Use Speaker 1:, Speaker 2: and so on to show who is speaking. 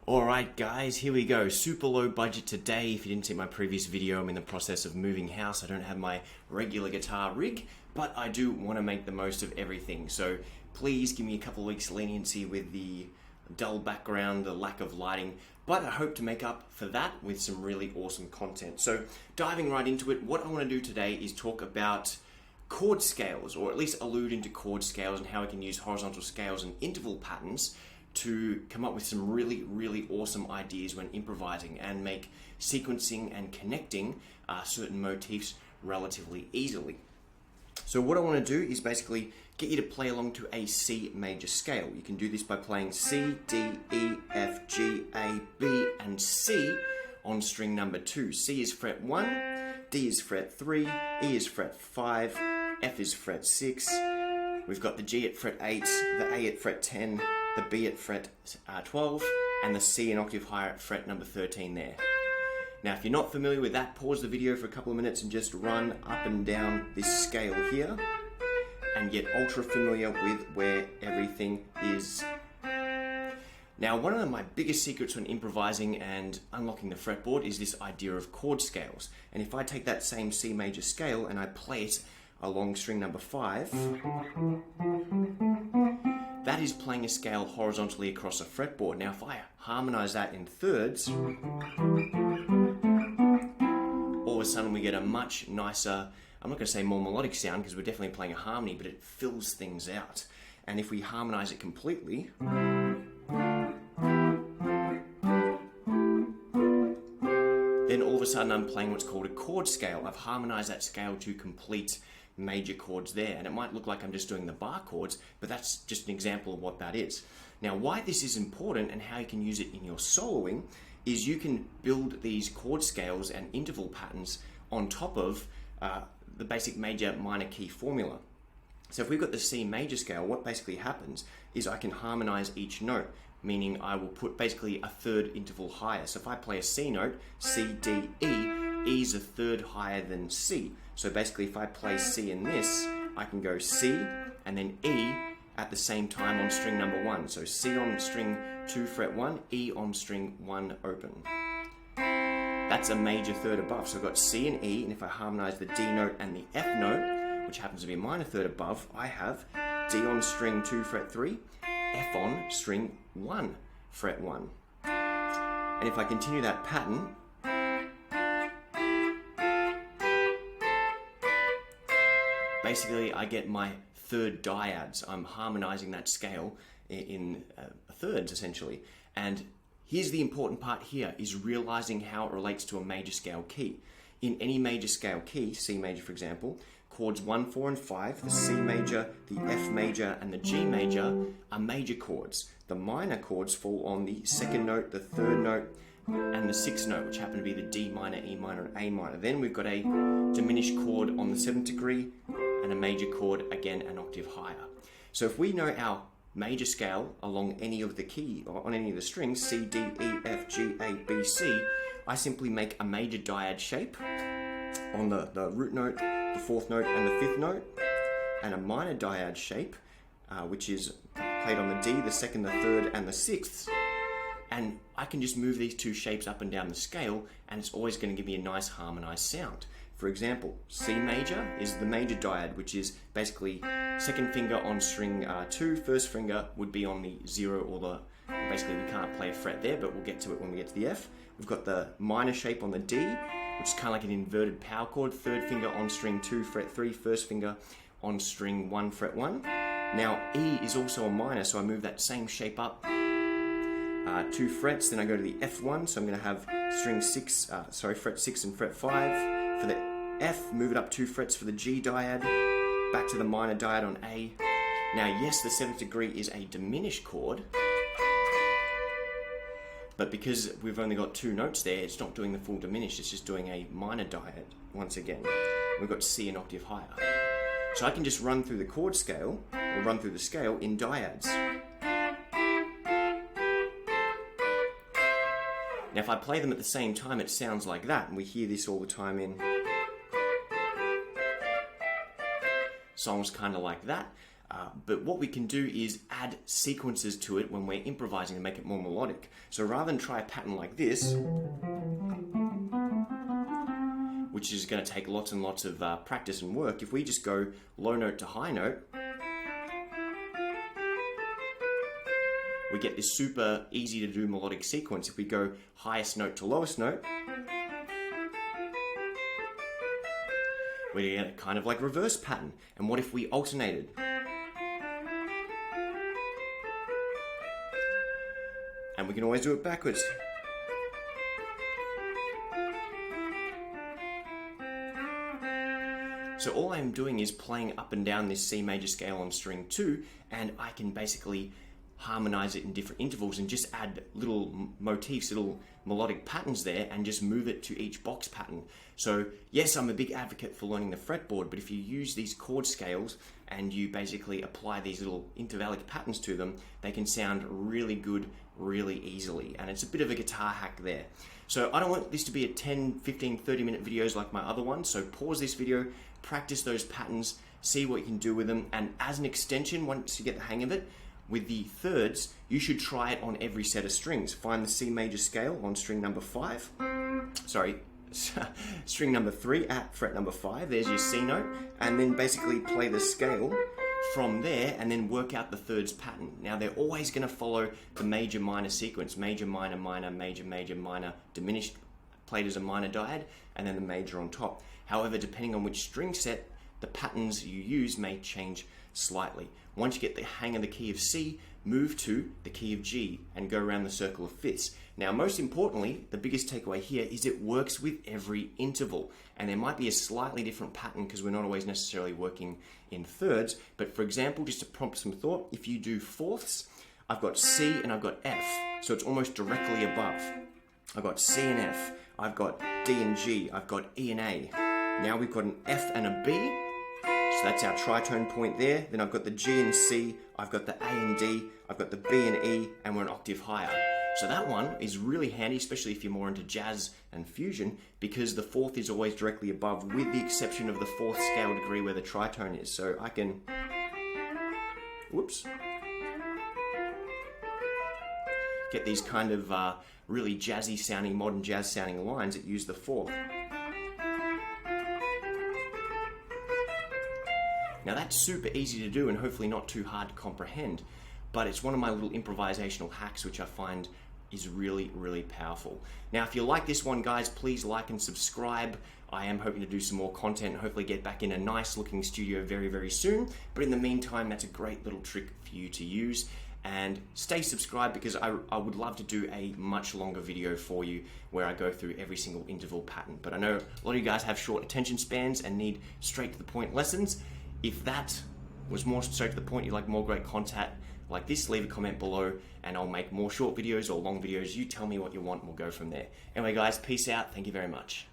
Speaker 1: Alright guys, here we go. Super low budget today. If you didn't see my previous video, I'm in the process of moving house. I don't have my regular guitar rig, but I do want to make the most of everything. So please give me a couple of weeks leniency with the dull background, the lack of lighting, but I hope to make up for that with some really awesome content. So diving right into it, what I want to do today is talk about chord scales, or at least allude into chord scales and how we can use horizontal scales and interval patterns to come up with some really awesome ideas when improvising and make sequencing and connecting certain motifs relatively easily. So what I want to do is basically get you to play along to a C major scale. You can do this by playing C, D, E, F, G, A, B, and C on string number 2. C is fret 1, D is fret 3, E is fret 5, F is fret 6, we've got the G at fret 8, the A at fret 10, the B at fret 12, and the C an octave higher at fret number 13 there. Now if you're not familiar with that, pause the video for a couple of minutes and just run up and down this scale here and get ultra familiar with where everything is. Now one of my biggest secrets when improvising and unlocking the fretboard is this idea of chord scales. And if I take that same C major scale and I play it along string number 5, that is playing a scale horizontally across a fretboard. Now if I harmonize that in thirds, all of a sudden we get a much nicer, I'm not going to say more melodic sound because we're definitely playing a harmony, but it fills things out. And if we harmonize it completely, then all of a sudden I'm playing what's called a chord scale. I've harmonized that scale to complete major chords there, and it might look like I'm just doing the bar chords, but that's just an example of what that is. Now why this is important and how you can use it in your soloing is you can build these chord scales and interval patterns on top of the basic major minor key formula. So if we've got the C major scale, what basically happens is I can harmonize each note, meaning I will put basically a third interval higher. So if I play a C note, C, D, E, E is a third higher than C. So basically if I play C in this, I can go C and then E at the same time on string number 1. So C on string 2 fret 1, E on string 1 open. That's a major third above. So I've got C and E, and if I harmonize the D note and the F note, which happens to be a minor third above, I have D on string 2 fret 3, F on string 1 fret 1. And if I continue that pattern, basically I get my third dyads. I'm harmonizing that scale in thirds essentially. And here's the important part here, is realizing how it relates to a major scale key. In any major scale key, C major for example, chords 1, 4, and 5, the C major, the F major, and the G major are major chords. The minor chords fall on the second note, the third note, and the 6th note, which happen to be the D minor, E minor, and A minor. Then we've got a diminished chord on the 7th degree, and a major chord, again, an octave higher. So if we know our major scale along any of the key, or on any of the strings, C, D, E, F, G, A, B, C, I simply make a major dyad shape on the root note, the 4th note, and the 5th note, and a minor dyad shape, which is played on the D, the 2nd, the 3rd, and the 6th. And I can just move these two shapes up and down the scale, and it's always going to give me a nice harmonized sound. For example, C major is the major dyad, which is basically second finger on string 2, first finger would be on the 0 or the, basically we can't play a fret there, but we'll get to it when we get to the F. We've got the minor shape on the D, which is kind of like an inverted power chord, third finger on string 2 fret 3, first finger on string 1 fret 1. Now E is also a minor, so I move that same shape up 2 frets, then I go to the F1, so I'm going to have string 6, fret 6 and fret 5. For the F, move it up 2 frets for the G dyad, back to the minor dyad on A. Now yes, the 7th degree is a diminished chord, but because we've only got 2 notes there, it's not doing the full diminished, it's just doing a minor dyad once again. We've got C an octave higher. So I can just run through the chord scale, or run through the scale in dyads. Now if I play them at the same time, it sounds like that, and we hear this all the time in songs kind of like that. But what we can do is add sequences to it when we're improvising to make it more melodic. So rather than try a pattern like this, which is going to take lots and lots of practice and work, if we just go low note to high note, we get this super easy to do melodic sequence. If we go highest note to lowest note, we get kind of like reverse pattern. And what if we alternated? And we can always do it backwards. So all I'm doing is playing up and down this C major scale on string 2, and I can basically harmonize it in different intervals and just add little motifs, little melodic patterns there, and just move it to each box pattern. So yes, I'm a big advocate for learning the fretboard, but if you use these chord scales and you basically apply these little intervallic patterns to them, they can sound really good really easily. And it's a bit of a guitar hack there. So I don't want this to be a 10, 15, 30-minute videos like my other ones. So pause this video, practice those patterns, see what you can do with them. And as an extension, once you get the hang of it, with the thirds, you should try it on every set of strings. Find the C major scale on string number 5. Sorry, string number 3 at fret number 5. There's your C note. And then basically play the scale from there and then work out the thirds pattern. Now they're always going to follow the major minor sequence. Major, minor, minor, major, major, minor, diminished, played as a minor dyad, and then the major on top. However, depending on which string set, the patterns you use may change slightly. Once you get the hang of the key of C, move to the key of G and go around the circle of fifths. Now, most importantly, the biggest takeaway here is it works with every interval. And there might be a slightly different pattern because we're not always necessarily working in thirds. But for example, just to prompt some thought, if you do fourths, I've got C and I've got F. So it's almost directly above. I've got C and F. I've got D and G. I've got E and A. Now we've got an F and a B. So that's our tritone point there. Then I've got the G and C, I've got the A and D, I've got the B and E, and we're an octave higher. So that one is really handy, especially if you're more into jazz and fusion, because the fourth is always directly above, with the exception of the fourth scale degree where the tritone is. So I can, whoops, get these kind of really jazzy sounding, modern jazz sounding lines that use the fourth. Now that's super easy to do and hopefully not too hard to comprehend, but it's one of my little improvisational hacks which I find is really, really powerful. Now if you like this one, guys, please like and subscribe. I am hoping to do some more content and hopefully get back in a nice looking studio very, very soon. But in the meantime, that's a great little trick for you to use. And stay subscribed because I would love to do a much longer video for you where I go through every single interval pattern. But I know a lot of you guys have short attention spans and need straight to the point lessons. If that was more straight to the point, you like more great content like this, leave a comment below and I'll make more short videos or long videos. You tell me what you want and we'll go from there. Anyway guys, peace out. Thank you very much.